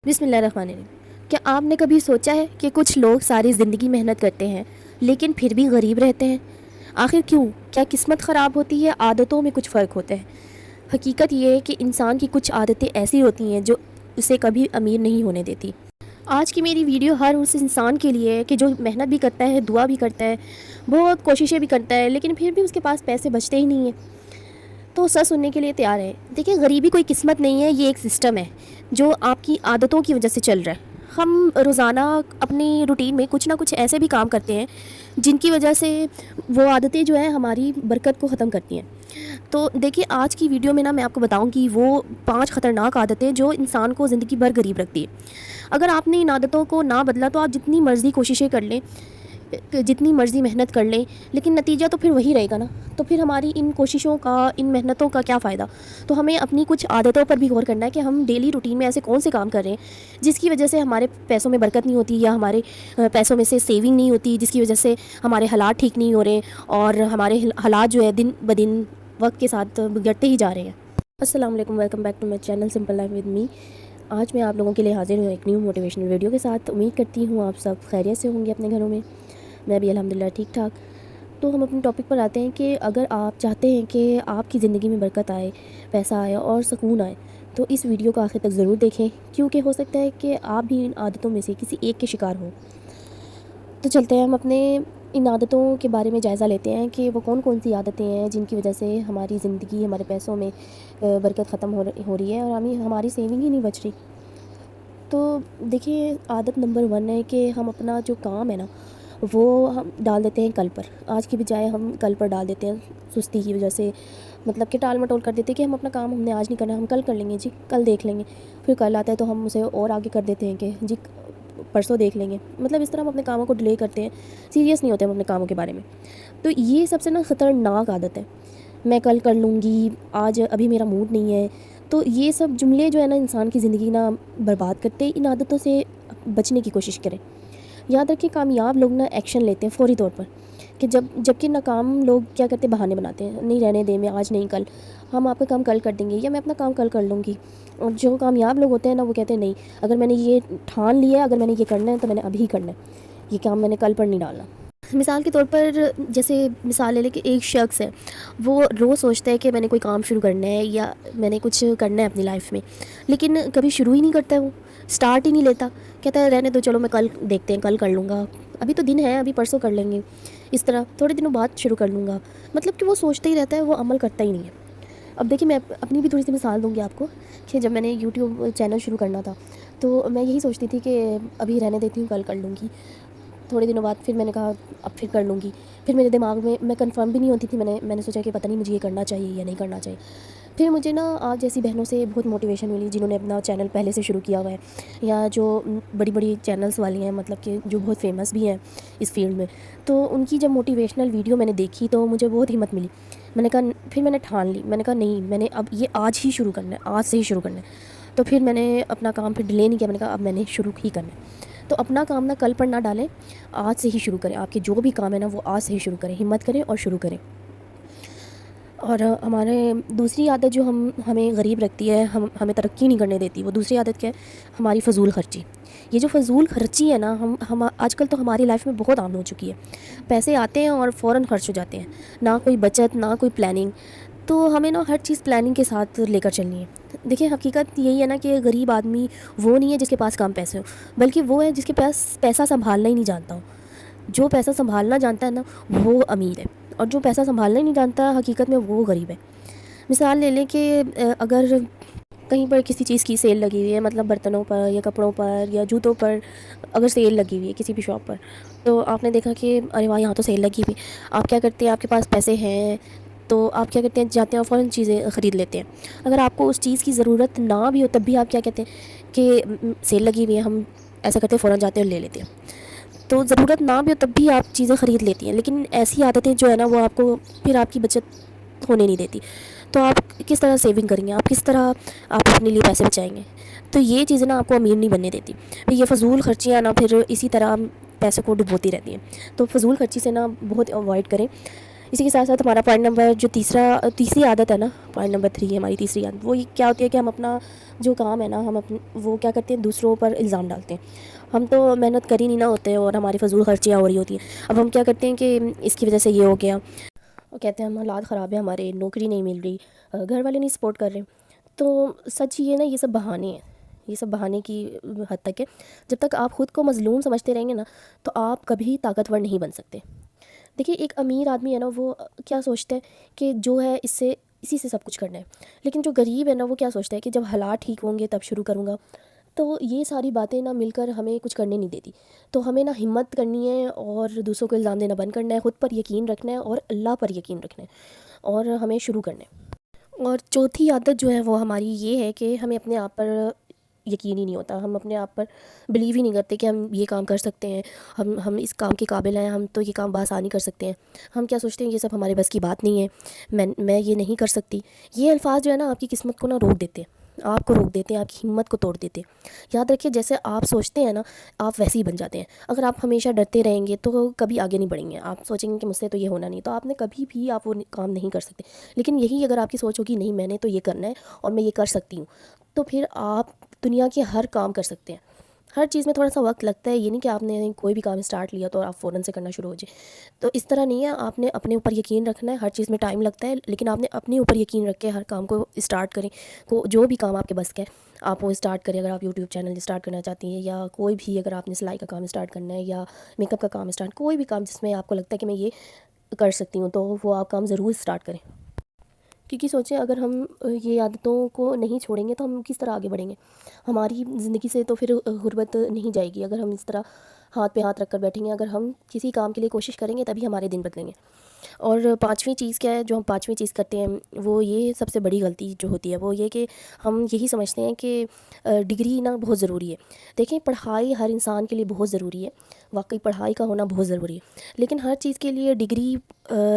بسم اللہ الرحمن الرحیم۔ کیا آپ نے کبھی سوچا ہے کہ کچھ لوگ ساری زندگی محنت کرتے ہیں لیکن پھر بھی غریب رہتے ہیں؟ آخر کیوں؟ کیا قسمت خراب ہوتی ہے؟ عادتوں میں کچھ فرق ہوتا ہے؟ حقیقت یہ ہے کہ انسان کی کچھ عادتیں ایسی ہوتی ہیں جو اسے کبھی امیر نہیں ہونے دیتی۔ آج کی میری ویڈیو ہر اس انسان کے لیے ہے کہ جو محنت بھی کرتا ہے، دعا بھی کرتا ہے، بہت کوششیں بھی کرتا ہے، لیکن پھر بھی اس کے پاس پیسے بچتے ہی نہیں ہیں۔ تو سچ سننے کے لیے تیار ہے؟ دیکھیں، غریبی کوئی قسمت نہیں ہے، یہ ایک سسٹم ہے جو آپ کی عادتوں کی وجہ سے چل رہا ہے۔ ہم روزانہ اپنی روٹین میں کچھ نہ کچھ ایسے بھی کام کرتے ہیں جن کی وجہ سے وہ عادتیں جو ہیں ہماری برکت کو ختم کرتی ہیں۔ تو دیکھیے، آج کی ویڈیو میں میں آپ کو بتاؤں گی وہ 5 خطرناک عادتیں جو انسان کو زندگی بھر غریب رکھتی ہے۔ اگر آپ نے ان عادتوں کو نہ بدلا تو آپ جتنی مرضی کوششیں کر لیں، جتنی مرضی محنت کر لیں، لیکن نتیجہ تو پھر وہی رہے گا نا۔ تو پھر ہماری ان کوششوں کا، ان محنتوں کا کیا فائدہ؟ تو ہمیں اپنی کچھ عادتوں پر بھی غور کرنا ہے کہ ہم ڈیلی روٹین میں ایسے کون سے کام کر رہے ہیں جس کی وجہ سے ہمارے پیسوں میں برکت نہیں ہوتی، یا ہمارے پیسوں میں سے سیونگ نہیں ہوتی، جس کی وجہ سے ہمارے حالات ٹھیک نہیں ہو رہے اور ہمارے حالات جو ہے دن بدن وقت کے ساتھ بگڑتے ہی جا رہے ہیں۔ السلام علیکم، welcome back to my channel simple life with me. آج میں آپ لوگوں کے لیے حاضر ہوں ایک نیو موٹیویشنل ویڈیو کے ساتھ۔ امید کرتی ہوں آپ سب خیریت سے ہوں گے اپنے گھروں میں۔ میں بھی الحمدللہ ٹھیک ٹھاک۔ تو ہم اپنے ٹاپک پر آتے ہیں کہ اگر آپ چاہتے ہیں کہ آپ کی زندگی میں برکت آئے، پیسہ آئے اور سکون آئے، تو اس ویڈیو کو آخر تک ضرور دیکھیں، کیونکہ ہو سکتا ہے کہ آپ بھی ان عادتوں میں سے کسی ایک کے شکار ہوں۔ تو چلتے ہیں، ہم اپنے ان عادتوں کے بارے میں جائزہ لیتے ہیں کہ وہ کون کون سی عادتیں ہیں جن کی وجہ سے ہماری زندگی، ہمارے پیسوں میں برکت ختم ہو رہی ہے اور ہماری سیونگ ہی نہیں بچ رہی۔ تو دیکھیے، عادت نمبر 1 ہے کہ ہم اپنا جو کام ہے نا وہ ہم ڈال دیتے ہیں کل پر۔ آج کی بجائے ہم کل پر ڈال دیتے ہیں، سستی کی وجہ سے، مطلب کہ ٹال مٹول کر دیتے ہیں کہ ہم اپنا کام ہم نے آج نہیں کرنا، ہم کل کر لیں گے جی، کل دیکھ لیں گے۔ پھر کل آتا ہے تو ہم اسے اور آگے کر دیتے ہیں کہ جی پرسوں دیکھ لیں گے۔ مطلب اس طرح ہم اپنے کاموں کو ڈیلے کرتے ہیں، سیریس نہیں ہوتے ہم اپنے کاموں کے بارے میں۔ تو یہ سب سے خطرناک عادت ہے، میں کل کر لوں گی، آج ابھی میرا موڈ نہیں ہے۔ تو یہ سب جملے جو ہے نا انسان کی زندگی برباد کرتے ہیں۔ ان عادتوں سے بچنے کی کوشش کریں۔ یاد رکھیں، کامیاب لوگ ایکشن لیتے ہیں فوری طور پر، کہ جبکہ ناکام لوگ کیا کرتے ہیں، بہانے بناتے ہیں، نہیں رہنے دیں، میں آج نہیں، کل ہم آپ کا کام کل کر دیں گے، یا میں اپنا کام کل کر لوں گی۔ اور جو کامیاب لوگ ہوتے ہیں وہ کہتے ہیں نہیں، اگر میں نے یہ ٹھان لیا ہے، اگر میں نے یہ کرنا ہے تو میں نے ابھی کرنا ہے، یہ کام میں نے کل پر نہیں ڈالنا۔ مثال کے طور پر، جیسے مثال لے لیں کہ ایک شخص ہے، وہ روز سوچتا ہے کہ میں نے کوئی کام شروع کرنا ہے یا میں نے کچھ کرنا ہے اپنی لائف میں، لیکن کبھی شروع ہی نہیں کرتا ہے، وہ سٹارٹ ہی نہیں لیتا، کہتا ہے رہنے دو، چلو میں کل دیکھتے ہیں، کل کر لوں گا، ابھی تو دن ہے، ابھی پرسوں کر لیں گے، اس طرح تھوڑے دنوں بعد شروع کر لوں گا۔ مطلب کہ وہ سوچتا ہی رہتا ہے، وہ عمل کرتا ہی نہیں ہے۔ اب دیکھیں، میں اپنی بھی تھوڑی سی مثال دوں گی آپ کو، کہ جب میں نے یوٹیوب چینل شروع کرنا تھا تو میں یہی سوچتی تھی کہ ابھی رہنے دیتی ہوں، کل کر لوں گی۔ تھوڑے دنوں بعد پھر میں نے کہا اب پھر کر لوں گی۔ پھر میرے دماغ میں کنفرم بھی نہیں ہوتی تھی، میں نے سوچا کہ پتہ نہیں مجھے یہ کرنا چاہیے یا نہیں کرنا چاہیے۔ پھر مجھے آج جیسی بہنوں سے بہت موٹیویشن ملی جنہوں نے اپنا چینل پہلے سے شروع کیا ہوا ہے، یا جو بڑی بڑی چینلز والی ہیں، مطلب کہ جو بہت فیمس بھی ہیں اس فیلڈ میں۔ تو ان کی جب موٹیویشنل ویڈیو میں نے دیکھی تو مجھے بہت ہمت ملی۔ میں نے کہا، پھر میں نے ٹھان لی، میں نے کہا نہیں، میں نے اب یہ آج ہی شروع کرنا ہے، آج سے ہی شروع کرنا ہے۔ تو پھر میں نے اپنا کام پھر ڈیلے نہیں کیا، میں نے کہا اب میں نے شروع ہی کرنا ہے۔ تو اپنا کام کل پر نہ ڈالیں، آج سے ہی شروع کریں۔ آپ کے جو بھی کام ہے وہ آج سے ہی شروع کریں، ہمت کریں اور شروع کریں۔ اور ہمارے دوسری عادت جو ہمیں غریب رکھتی ہے، ہمیں ترقی نہیں کرنے دیتی، وہ دوسری عادت کیا ہے؟ ہماری فضول خرچی۔ یہ جو فضول خرچی ہے نا، ہم آج کل تو ہماری لائف میں بہت عام ہو چکی ہے۔ پیسے آتے ہیں اور فوراً خرچ ہو جاتے ہیں، نہ کوئی بچت، نہ کوئی پلاننگ۔ تو ہمیں ہر چیز پلاننگ کے ساتھ لے کر چلنی ہے۔ دیکھیں، حقیقت یہی ہے نا کہ غریب آدمی وہ نہیں ہے جس کے پاس کم پیسے ہو، بلکہ وہ ہے جس کے پاس پیسہ سنبھالنا ہی نہیں جانتا ہو۔ جو پیسہ سنبھالنا جانتا ہے نا وہ امیر ہے، اور جو پیسہ سنبھالنا ہی نہیں جانتا حقیقت میں وہ غریب ہے۔ مثال لے لیں کہ اگر کہیں پر کسی چیز کی سیل لگی ہوئی ہے، مطلب برتنوں پر یا کپڑوں پر یا جوتوں پر اگر سیل لگی ہوئی ہے کسی بھی شاپ پر، تو آپ نے دیکھا کہ ارے واہ، یہاں تو سیل لگی ہوئی، آپ کیا کرتے ہیں؟ آپ کے پاس پیسے ہیں تو آپ کیا کرتے ہیں؟ جاتے ہیں اور فوراً چیزیں خرید لیتے ہیں۔ اگر آپ کو اس چیز کی ضرورت نہ بھی ہو تب بھی آپ کیا کہتے ہیں کہ سیل لگی ہوئی ہے، ہم ایسا کرتے ہیں فوراً جاتے ہیں اور لے لیتے ہیں۔ تو ضرورت نہ بھی ہو تب بھی آپ چیزیں خرید لیتی ہیں، لیکن ایسی عادتیں جو ہے نا وہ آپ کو پھر آپ کی بچت ہونے نہیں دیتی۔ تو آپ کس طرح سیونگ کریں گے؟ آپ کس طرح آپ اپنے لیے پیسے بچائیں گے؟ تو یہ چیزیں آپ کو امیر نہیں بننے دیتی۔ یہ فضول خرچیاں پھر اسی طرح پیسے کو ڈبوتی رہتی ہیں۔ تو فضول خرچی سے بہت اوائڈ کریں۔ اسی کے ساتھ ساتھ ہمارا پوائنٹ نمبر جو تیسری عادت ہے نا، پوائنٹ نمبر 3 ہماری تیسری عادت، وہ کیا ہوتی ہے کہ ہم اپنا جو کام ہے نا، وہ کیا کرتے ہیں، دوسروں پر الزام ڈالتے ہیں۔ ہم تو محنت کر ہی نہیں نہ ہوتے اور ہماری فضول خرچیاں ہو رہی ہوتی ہیں، اب ہم کیا کرتے ہیں کہ اس کی وجہ سے یہ ہو گیا، وہ کہتے ہیں ہم حالات خراب ہیں ہمارے، نوکری نہیں مل رہی، گھر والے نہیں سپورٹ کر رہے۔ تو سچ یہ نا، یہ سب بہانے ہیں، یہ سب بہانے کی حد تک ہے۔ جب تک آپ خود کو مظلوم سمجھتے رہیں گے نا، تو آپ کبھی طاقتور نہیں بن سکتے۔ دیکھیے ایک امیر آدمی ہے نا، وہ کیا سوچتا ہے کہ جو ہے اسی سے سب کچھ کرنا ہے، لیکن جو غریب ہے نا، وہ کیا سوچتا ہے کہ جب حالات ٹھیک ہوں گے تب شروع کروں گا۔ تو یہ ساری باتیں نا مل کر ہمیں کچھ کرنے نہیں دیتی۔ تو ہمیں نا ہمت کرنی ہے اور دوسروں کو الزام دینا بند کرنا ہے، خود پر یقین رکھنا ہے اور اللہ پر یقین رکھنا ہے، اور ہمیں شروع کرنا ہے۔ اور چوتھی عادت جو ہے وہ ہماری یہ ہے کہ ہمیں اپنے آپ پر یقین ہی نہیں ہوتا، ہم اپنے آپ پر بلیو ہی نہیں کرتے کہ ہم یہ کام کر سکتے ہیں، ہم اس کام کے قابل ہیں، ہم تو یہ کام بآسانی کر سکتے ہیں۔ ہم کیا سوچتے ہیں، یہ سب ہمارے بس کی بات نہیں ہے، میں یہ نہیں کر سکتی۔ یہ الفاظ جو ہے نا، آپ کی قسمت کو نا روک دیتے ہیں، آپ کو روک دیتے ہیں، آپ کی ہمت کو توڑ دیتے ہیں۔ یاد رکھیے جیسے آپ سوچتے ہیں نا، آپ ویسے ہی بن جاتے ہیں۔ اگر آپ ہمیشہ ڈرتے رہیں گے تو کبھی آگے نہیں بڑھیں گے، آپ سوچیں گے کہ مجھ سے تو یہ ہونا نہیں، تو آپ نے کبھی بھی آپ وہ کام نہیں کر سکتے۔ لیکن یہی اگر آپ کی سوچ ہوگی نہیں، میں نے تو یہ کرنا ہے اور میں یہ کر سکتی ہوں، تو پھر آپ دنیا کے ہر کام کر سکتے ہیں۔ ہر چیز میں تھوڑا سا وقت لگتا ہے، یہ نہیں کہ آپ نے کوئی بھی کام اسٹارٹ لیا تو آپ فوراً سے کرنا شروع ہو جائے، تو اس طرح نہیں ہے۔ آپ نے اپنے اوپر یقین رکھنا ہے، ہر چیز میں ٹائم لگتا ہے، لیکن آپ نے اپنے اوپر یقین رکھ کے ہر کام کو اسٹارٹ کریں، جو بھی کام آپ کے بس کا ہے آپ وہ اسٹارٹ کریں۔ اگر آپ یوٹیوب چینل اسٹارٹ کرنا چاہتی ہیں، یا کوئی بھی، اگر آپ نے سلائی کا کام اسٹارٹ کرنا ہے، یا میک اپ کا کام اسٹارٹ، کوئی بھی کام جس میں آپ کو لگتا ہے کہ میں یہ کر سکتی ہوں، تو وہ آپ کام ضرور اسٹارٹ کریں۔ کیونکہ سوچیں اگر ہم یہ عادتوں کو نہیں چھوڑیں گے تو ہم کس طرح آگے بڑھیں گے؟ ہماری زندگی سے تو پھر غربت نہیں جائے گی اگر ہم اس طرح ہاتھ پہ ہاتھ رکھ کر بیٹھیں گے۔ اگر ہم کسی کام کے لیے کوشش کریں گے تبھی ہمارے دن بدلیں گے۔ اور پانچویں چیز کیا ہے جو ہم پانچویں چیز کرتے ہیں، وہ یہ سب سے بڑی غلطی جو ہوتی ہے وہ یہ کہ ہم یہی سمجھتے ہیں کہ ڈگری نا بہت ضروری ہے۔ دیکھیں پڑھائی ہر انسان کے لیے بہت ضروری ہے، واقعی پڑھائی کا ہونا بہت ضروری ہے، لیکن ہر چیز کے لیے ڈگری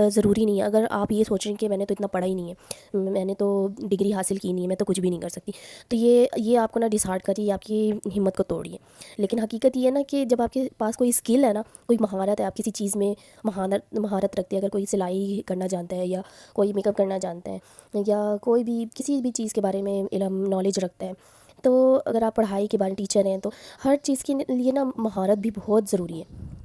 ضروری نہیں ہے۔ اگر آپ یہ سوچیں کہ میں نے تو اتنا پڑھا ہی نہیں ہے، میں نے تو ڈگری حاصل کی نہیں ہے، میں تو کچھ بھی نہیں کر سکتی، تو یہ آپ کو نا ڈسہارٹ کری، آپ کی ہمت کو توڑی ہے۔ لیکن حقیقت یہ ہے نا کہ جب آپ کے پاس کوئی اسکل ہے نا، کوئی مہارت ہے، آپ کسی چیز میں مہارت رکھتے ہیں، اگر کوئی سلائی کرنا جانتا ہے، یا کوئی میک اپ کرنا جانتا ہے، یا کوئی بھی کسی بھی چیز کے بارے میں علم نالج رکھتا ہے، تو اگر آپ پڑھائی کے بارے ٹیچر ہیں تو ہر چیز کے لیے نا مہارت بھی بہت ضروری ہے۔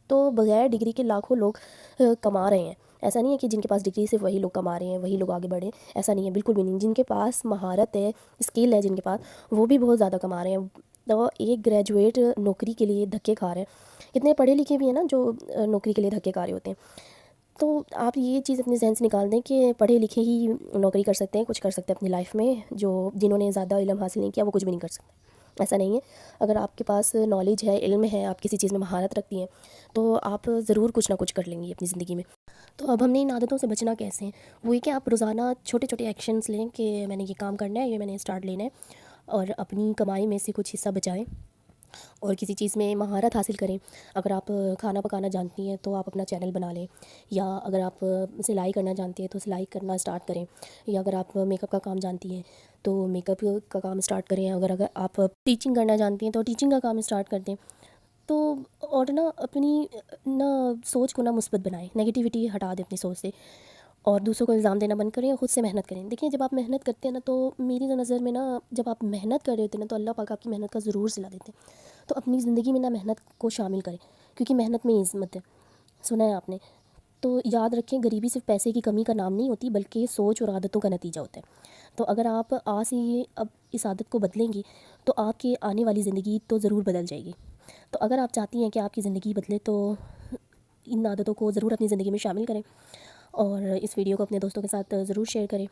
تو بغیر ڈگری کے لاکھوں لوگ کما رہے ہیں، ایسا نہیں ہے کہ جن کے پاس ڈگری صرف وہی لوگ کما رہے ہیں، وہی لوگ آگے بڑھے، ایسا نہیں ہے، بالکل بھی نہیں۔ جن کے پاس مہارت ہے، اسکل ہے، جن کے پاس، وہ بھی بہت زیادہ کما رہے ہیں۔ تو ایک گریجویٹ نوکری کے لیے دھکے کھا رہے ہیں، کتنے پڑھے لکھے بھی ہیں نا جو نوکری کے لیے دھکے کھا رہے ہوتے ہیں۔ تو آپ یہ چیز اپنے ذہن سے نکال دیں کہ پڑھے لکھے ہی نوکری کر سکتے ہیں، کچھ کر سکتے ہیں اپنی لائف میں، جنہوں نے زیادہ علم حاصل نہیں کیا وہ کچھ بھی نہیں کر سکتے، ایسا نہیں ہے۔ اگر آپ کے پاس نالج ہے، علم ہے، آپ کسی چیز میں مہارت رکھتی ہیں، تو آپ ضرور کچھ نہ کچھ کر لیں گی اپنی زندگی میں۔ تو اب ہم نے ان عادتوں سے بچنا کیسے ہیں؟ وہ یہ کہ آپ روزانہ چھوٹے چھوٹے ایکشنز لیں کہ میں نے یہ کام کرنا ہے، یہ میں نے اسٹارٹ لینا ہے، اور اپنی کمائی میں سے کچھ حصہ بچائیں، اور کسی چیز میں مہارت حاصل کریں۔ اگر آپ کھانا پکانا جانتی ہیں تو آپ اپنا چینل بنا لیں، یا اگر آپ سلائی کرنا جانتی ہیں تو سلائی کرنا اسٹارٹ کریں، یا اگر آپ میک اپ کا کام جانتی ہیں تو میک اپ کا کام اسٹارٹ کریں، اگر آپ ٹیچنگ کرنا جانتی ہیں تو ٹیچنگ کا کام اسٹارٹ کر دیں۔ تو اور نا اپنی سوچ کو مثبت بنائیں، نگیٹیوٹی ہٹا دیں اپنی سوچ سے، اور دوسروں کو الزام دینا بند کریں اور خود سے محنت کریں۔ دیکھیں جب آپ محنت کرتے ہیں نا، تو میری نظر میں جب آپ محنت کر رہے ہوتے ہیں نا، تو اللہ پاک آپ کی محنت کا ضرور صلہ دیتے ہیں۔ تو اپنی زندگی میں محنت کو شامل کریں، کیونکہ محنت میں عظمت ہے، سنا ہے آپ نے۔ تو یاد رکھیں غریبی صرف پیسے کی کمی کا نام نہیں ہوتی، بلکہ سوچ اور عادتوں کا نتیجہ ہوتا ہے۔ تو اگر آپ آج سے اب اس عادت کو بدلیں گی تو آپ کی آنے والی زندگی تو ضرور بدل جائے گی۔ تو اگر آپ چاہتی ہیں کہ آپ کی زندگی بدلے تو ان عادتوں کو ضرور اپنی زندگی میں شامل کریں، اور اس ویڈیو کو اپنے دوستوں کے ساتھ ضرور شیئر کریں۔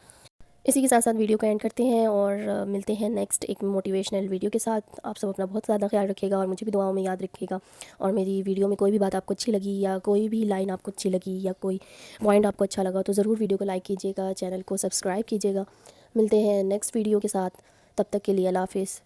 اسی کے ساتھ ساتھ ویڈیو کو اینڈ کرتے ہیں اور ملتے ہیں نیکسٹ ایک موٹیویشنل ویڈیو کے ساتھ۔ آپ سب اپنا بہت زیادہ خیال رکھیے گا اور مجھے بھی دعاؤں میں یاد رکھیے گا، اور میری ویڈیو میں کوئی بھی بات آپ کو اچھی لگی، یا کوئی بھی لائن آپ کو اچھی لگی، یا کوئی پوائنٹ آپ کو اچھا لگا، تو ضرور ویڈیو کو لائک کیجیے گا، چینل کو سبسکرائب کیجیے گا۔ ملتے ہیں نیکسٹ ویڈیو کے ساتھ، تب تک کے لیے اللہ حافظ۔